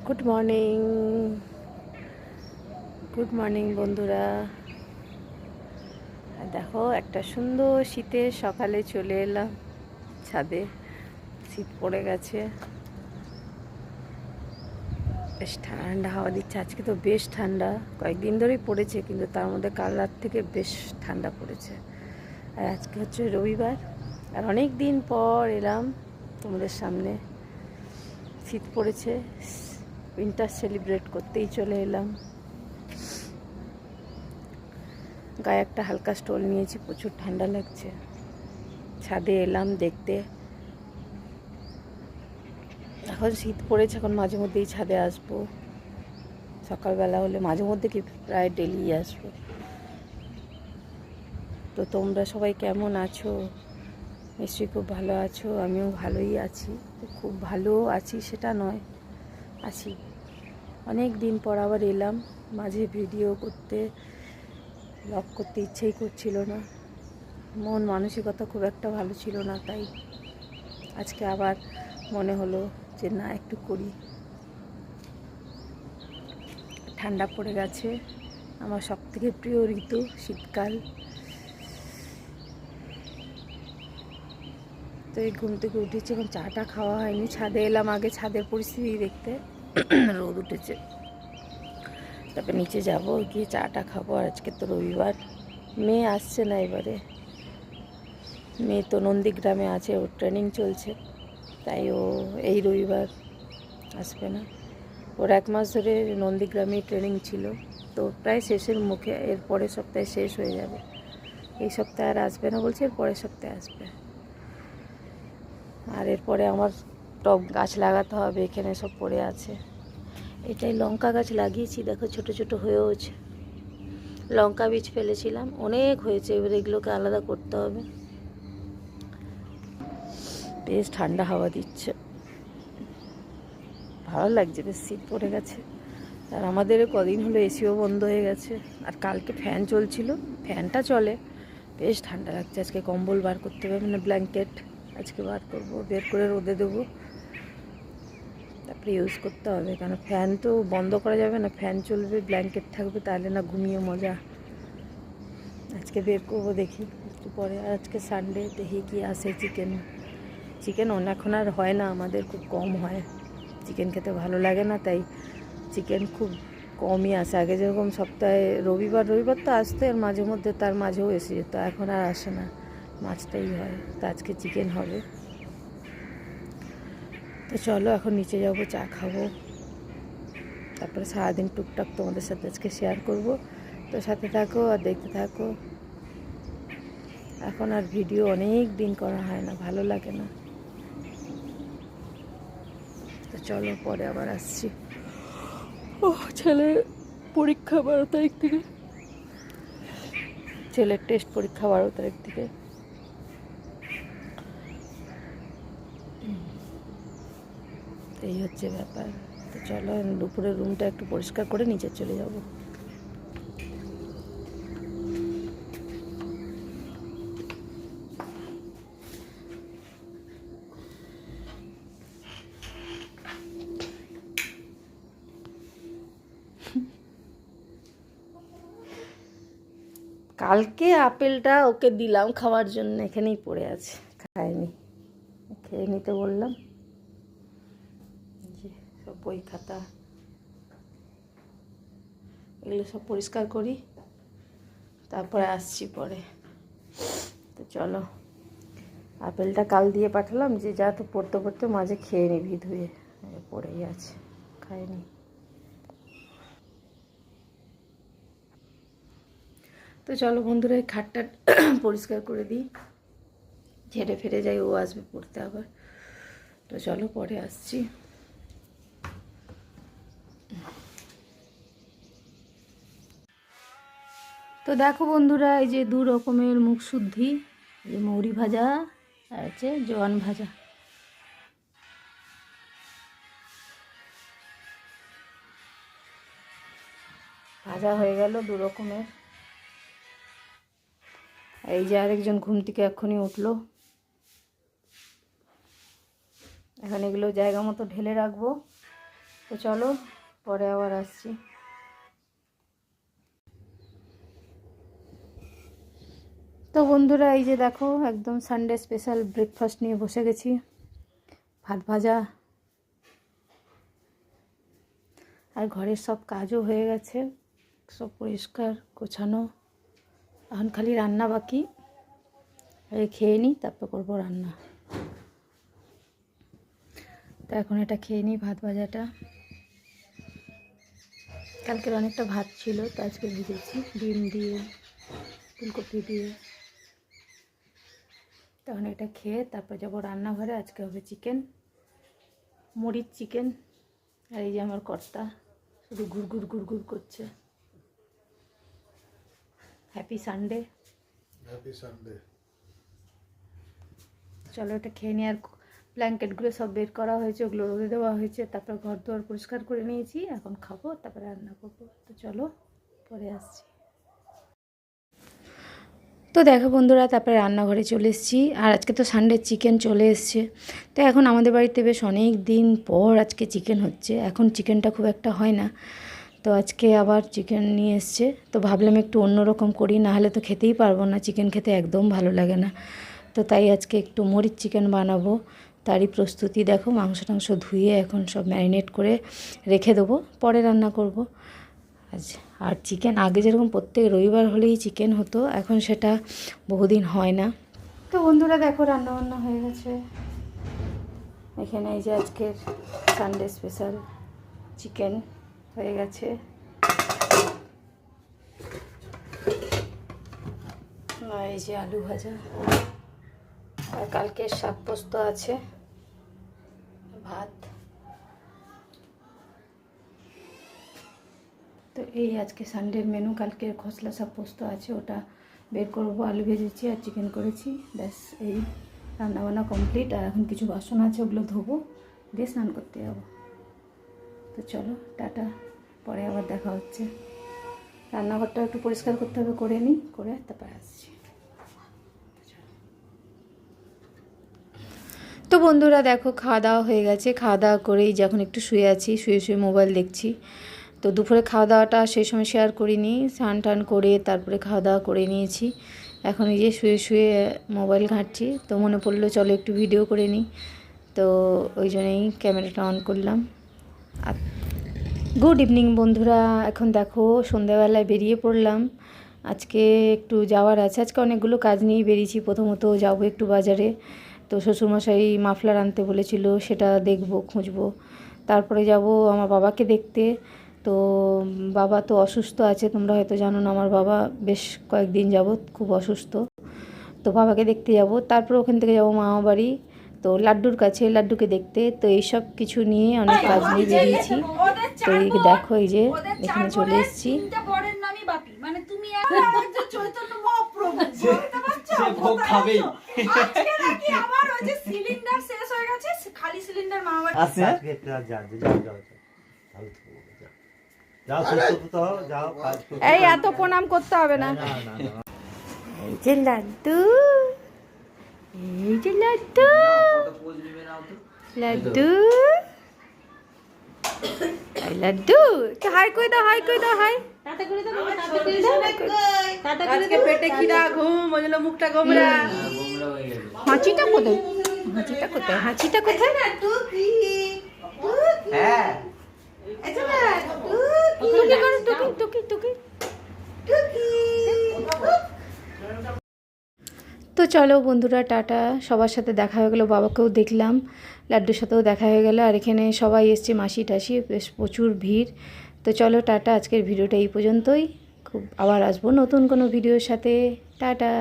Good morning বন্ধুরা। দেখো একটা সুন্দর শীতের সকালে চলে এলাম ছাদে। শীত পড়ে গেছে, বেশ ঠান্ডা হাওয়া দিচ্ছে। আজকে তো বেশ ঠান্ডা, কয়েকদিন ধরেই পড়েছে, কিন্তু তার মধ্যে কাল রাত থেকে বেশ ঠান্ডা পড়েছে। আর আজকে হচ্ছে রবিবার, আর অনেক দিন পর এলাম তোমাদের সামনে। শীত পড়েছে, উইন্টার সেলিব্রেট করতেই চলে এলাম। গায়ে একটা হালকা স্টোল নিয়েছি, প্রচুর ঠান্ডা লাগছে। ছাদে এলাম দেখতে। এখন শীত পড়েছে, এখন মাঝে মধ্যেই ছাদে আসবো। সকালবেলা হলে মাঝে মধ্যে কি প্রায় ডেলি আসবো। তো তোমরা সবাই কেমন আছো? নিশ্চয়ই খুব ভালো আছো। আমিও ভালোই আছি। খুব ভালো আছি সেটা নয়, আছি। অনেক দিন পর আবার এলাম। মাঝে ভিডিও করতে, ব্লগ করতে ইচ্ছেই করছিল না, মন মানসিকতা খুব একটা ভালো ছিল না। তাই আজকে আবার মনে হলো যে না, একটু করি। ঠান্ডা পড়ে গেছে, আমার সবথেকে প্রিয় ঋতু শীতকাল। তো এই ঘুম থেকে উঠেছি, এখন চাটা খাওয়া হয়নি। ছাদে এলাম আগে ছাদের পরিস্থিতি দেখতে। রোদ উঠেছে, তারপর নিচে যাব, গিয়ে চাটা খাবো। আর আজকে তো রবিবার, মেয়ে আসছে না এবারে। মেয়ে তো নন্দীগ্রামে আছে, ওর ট্রেনিং চলছে, তাই ও এই রবিবার আসবে না। ওর 1 মাস ধরে নন্দীগ্রামে ট্রেনিং ছিল, তো প্রায় শেষের মুখে। এর পরের সপ্তাহে শেষ হয়ে যাবে। এই সপ্তাহে আর আসবে না বলছে, এর পরের সপ্তাহে আসবে। আর এরপরে আমার টব গাছ লাগাতে হবে, এখানে সব পড়ে আছে। এটাই লঙ্কা গাছ লাগিয়েছি, দেখো ছোট ছোট হয়েওছে। লঙ্কা বীজ ফেলেছিলাম, অনেক হয়েছে, এবার এগুলোকে আলাদা করতে হবে। বেশ ঠান্ডা হাওয়া দিচ্ছে, ভালো লাগছে। বেশ শীত পড়ে গেছে। আর আমাদের কদিন হলো এসিও বন্ধ হয়ে গেছে, আর কালকে ফ্যান চলছিল, ফ্যানটা চলে। বেশ ঠান্ডা লাগছে। আজকে কম্বল বার করতে হবে, মানে ব্ল্যাঙ্কেট আজকে বার করব, বের করে রোদে দেবো, তারপরে ইউজ করতে হবে। কেন ফ্যান তো বন্ধ করা যাবে না, ফ্যান চলবে, ব্ল্যাঙ্কেট থাকবে, তাহলে না ঘুমিয়ে মজা। আজকে বের করবো, দেখি একটু পরে। আর আজকে সানডে, দেখি কি আসে। চিকেন এখন আর হয় না আমাদের, খুব কম হয়। চিকেন খেতে ভালো লাগে না, তাই চিকেন খুব কমই আসে। আগে যেরকম সপ্তাহে রবিবার তো আসতো, এর মাঝে মধ্যে, তার মাঝেও এসে যেত। এখন আর আসে না, মাছটাই হয়। তো আজকে চিকেন হবে। তো চলো এখন নিচে যাবো, চা খাবো, তারপরে সারাদিন টুকটাক তোমাদের সাথে আজকে শেয়ার করব। তো সাথে থাকো আর দেখতে থাকো। এখন আর ভিডিও অনেক দিন করা হয় না, ভালো লাগে না। তো চলো, পরে আবার আসছি। ও, ছেলের পরীক্ষা 12 তারিখ থেকে, ছেলের টেস্ট পরীক্ষা 12 তারিখ থেকে। এই হচ্ছে ব্যাপার। তো চলো, দুপুরের রুমটা একটু পরিষ্কার করে নিচে চলে যাব। কালকে আপেলটা ওকে দিলাম খাওয়ার জন্য, এখানেই পড়ে আছে, খায়নি। খেয়ে নিতে বললাম। যে সব বই খাতা এগুলো সব পরিষ্কার করি, তারপরে আসছি পরে। তো চলো, আপেলটা কাল দিয়ে পাঠালাম, যে যা তো পড়তে পড়তে মাঝে খেয়ে নিবি, ধুয়ে পড়েই আছে, খায়নি। তো চলো বন্ধুরা, এই খাটটা পরিষ্কার করে দিই, ঝেড়ে ফেরে যাই, ও আসবে পড়তে আবার। তো চলো, পরে আসছি। তো দেখো বন্ধুরা, এই যে 2 রকমের মুখ শুদ্ধি, এই মৌরি ভাজা আর হচ্ছে জোয়ান ভাজা। ভাজা হয়ে গেল 2 রকমের। এই যে আরেকজন ঘুম থেকে এক্ষুনি উঠলো, এখন এগুলো জায়গা মতো ঢেলে রাখবো। তো চলো পরে আবার আসছি। তো বন্ধুরা এই যে দেখো একদম সানডে স্পেশাল ব্রেকফাস্ট নিয়ে বসে গেছি। ভাত ভাজা আর ঘরের সব কাজও হয়ে গেছে, সব পরিষ্কার গোছানো। এখন খালি রান্না বাকি, খেয়ে নিই তারপর করবো রান্না। তো এখন এটা খেয়ে নিই ভাত ভাজাটা। কালকের অনেকটা ভাত ছিল তো আজকে ভিজেছি ডিম দিয়ে ফুলকপি দিয়ে। তখন এটা খেয়ে তারপর যাবো রান্নাঘরে। আজকে হবে চিকেন, মরিচ চিকেন। আর এই যে আমার কর্তা শুধু গুড়গুড় গুড়গুড় করছে। Happy Sunday. Happy Sunday. চলো এটা খেয়ে নিই। আর ব্ল্যাঙ্কেটগুলো সব বের করা হয়েছে, ওগুলো রোদে দেওয়া হয়েছে। তারপর ঘর দুয়ার পরিষ্কার করে নিয়েছি, এখন খাবো তারপরে রান্না করবো। তো চলো পরে আসছি। তো দেখো বন্ধুরা তারপরে রান্নাঘরে চলে এসেছি। আর আজকে তো সানডে চিকেন চলে এসছে। তো এখন আমাদের বাড়িতে বেশ অনেক দিন পর আজকে চিকেন হচ্ছে। এখন চিকেনটা খুব একটা হয় না, তো আজকে আবার চিকেন নিয়ে এসছে। তো ভাবলাম একটু অন্যরকম করি, নাহলে তো খেতেই পারবো না, চিকেন খেতে একদম ভালো লাগে না। তো তাই আজকে একটু মরিচ চিকেন বানাবো। তারই প্রস্তুতি দেখো, মাংস টাংস ধুয়ে এখন সব ম্যারিনেট করে রেখে দেবো, পরে রান্না করব। আচ্ছা, আর চিকেন আগে যেরকম প্রত্যেক রবিবার হলেই চিকেন হতো, এখন সেটা বহুদিন হয় না। তো বন্ধুরা দেখো রান্নাবান্না হয়ে গেছে। এখানে এই যে আজকের সানডে স্পেশাল চিকেন হয়ে গেছে। এই যে আলু ভাজা, আর কালকের শাক পোস্ত আছে, ভাত। তো এই আজকে সানডের মেনু। কালকের খসলা শাক পোস্ত আছে, ওটা বের করবো। আলু ভেজেছি আর চিকেন করেছি, ব্যাস এই রান্নাবান্না কমপ্লিট। আর এখন কিছু বাসন আছে, ওগুলো ধোবো, দিয়ে স্নান করতে যাবো। তো চলো টাটা, পরে আবার দেখা হচ্ছে। রান্নাঘরটা একটু পরিষ্কার করতে হবে, করে নিই, করে তারপরে আসছি। তো বন্ধুরা দেখো খাওয়া দাওয়া হয়ে গেছে। খাওয়া দাওয়া করেই যখন একটু শুয়ে আছি, শুয়ে শুয়ে মোবাইল দেখছি। তো দুপুরে খাওয়া দাওয়াটা সেই সময় শেয়ার করিনি, স্নান টান করে তারপরে খাওয়া দাওয়া করে নিয়েছি। এখন এই যে শুয়ে শুয়ে মোবাইল ঘাঁটছি, তো মনে পড়লো চলো একটু ভিডিও করে নিই। তো ওই জন্যই ক্যামেরাটা অন করলাম। আর গুড ইভিনিং বন্ধুরা। এখন দেখো সন্ধ্যাবেলায় বেরিয়ে পড়লাম। আজকে একটু যাওয়ার আছে, আজকে অনেকগুলো কাজ নিয়েই বেরিয়েছি। প্রথমত যাবো একটু বাজারে, তো শ্বশুরমশাই মাফলার আনতে বলেছিল, সেটা দেখবো, খুঁজবো। তারপরে যাব আমার বাবাকে দেখতে। তো বাবা তো অসুস্থ আছে, তোমরা হয়তো জানো না, আমার বাবা বেশ কয়েকদিন যাবৎ খুব অসুস্থ। তো বাবাকে দেখতে যাব। তারপর ওখান থেকে যাব মামা বাড়ি, তো লাড্ডুর কাছে, লাড্ডুকে দেখতে। তো এইসব কিছু নিয়ে অনেক কাজ নিয়ে বেরিয়েছি। তো এই দেখো এই যে এখানে চলে এসেছি। মানে তুমি একজন চৈতন্য মহাপ্রভু বলতে পারছো? খাবেই আজকে নাকি আমার ওই যে সিলিন্ডার শেষ হয়ে গেছে, খালি সিলিন্ডার মা বাবা আছে আজকে যাও সুস্থ তো হও, যাও। এই এত প্রণাম করতে হবে না। এই যে লাড্ডু, এই যে লাড্ডু, লাড্ডু, এই লাড্ডু হাই কই দাও, হাই কই দাও, হাই। আজকে পেটে খিদা ঘুম ওই জন্য মুখটা গোমরা। হাঁচিটা কোথায়, হাঁচিটা কোথায়, হাঁচিটা কোথায়? হ্যাঁ টুকি করো, টুকি টুকি টুকি। তো চলো বন্ধুরা টাটা। সবার সাথে দেখা হয়ে গেলো, বাবাকেও দেখলাম, লাড্ডুর সাথেও দেখা হয়ে গেলো। আর এখানে সবাই এসছে, মাসি টাসি, বেশ প্রচুর ভিড়। তো চলো টাটা, আজকের ভিডিওটা এই পর্যন্তই। খুব আবার আসবো নতুন কোনো ভিডিওর সাথে। টাটা।